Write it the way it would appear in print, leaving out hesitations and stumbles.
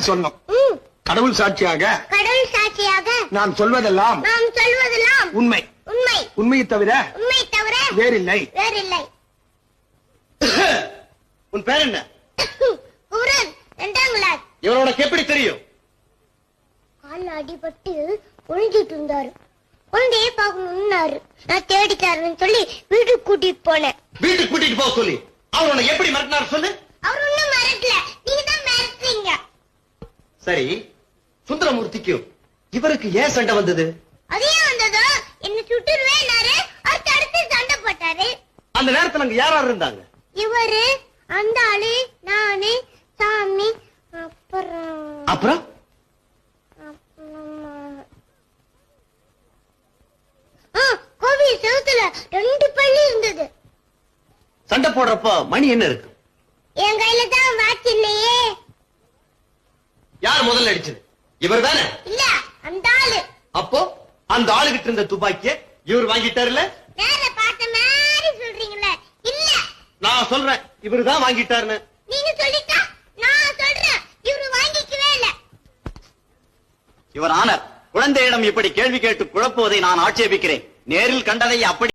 சொன்னோம். கடவுள் சாட்சியாக நான் சொல்வதெல்லாம் உண்மை. உண்மையை தவிர வேறில்லை. உன் பேர் என்ன? இவரோட எப்படி தெரியும்? கால் அடிபட்டு ஒழிஞ்சிட்டு இருந்தாரு. குழந்தைய பாக்கணும்னாரு. நான் தேடிட்டாருன்னு சொல்லி வீட்டுக்கு கூட்டிட்டு போனேன். வீட்டுக்கு கூட்டிட்டு போக சொல்லி அவரோட எப்படி மிரட்டினார் சொல்லு. அவர் ஒண்ணும் மிரட்டல, நீங்க தான் மிரட்டுறீங்க. சரி, சுந்தரமூர்த்திக்கும் இவருக்கு ஏன் சண்டை வந்தது? அதையும் வந்ததோ என்ன சுட்டுருவேன்னாரு. அவர் தடுத்து சண்டை போட்டாரு. அந்த நேரத்துல அங்க யார் இருந்தாங்க? இவரு, அந்த ஆளு, நானு, சாமி, அப்புறம் கோவில் செவுத்துல 2 பள்ளி இருந்தது. சண்டை போடுறப்ப மணி என்ன இருக்கு? என் கையில தான் வாட்ச் இல்லையே. யார் முதல்ல அடிச்சது? இவர் தானே? இல்ல, அந்த ஆளு. அப்போ அந்த ஆளுகிட்ட இருந்த துப்பாக்கிய இவர் வாங்கிட்டாருல? நேர பார்த்த மாதிரி சொல்றீங்களே. இல்ல, நான் சொல்றேன் இவரு தான் வாங்கிட்டாருன்னு. நீங்க சொல்லிட்டா நான் சொல்றேன் இவரு வாங்கிக்கவே இல்ல. இவர் ஆனர் குழந்தையிடம் இப்படி கேள்வி கேட்டு குழப்புவதை நான் ஆட்சேபிக்கிறேன். நேரில் கண்டதை அப்படி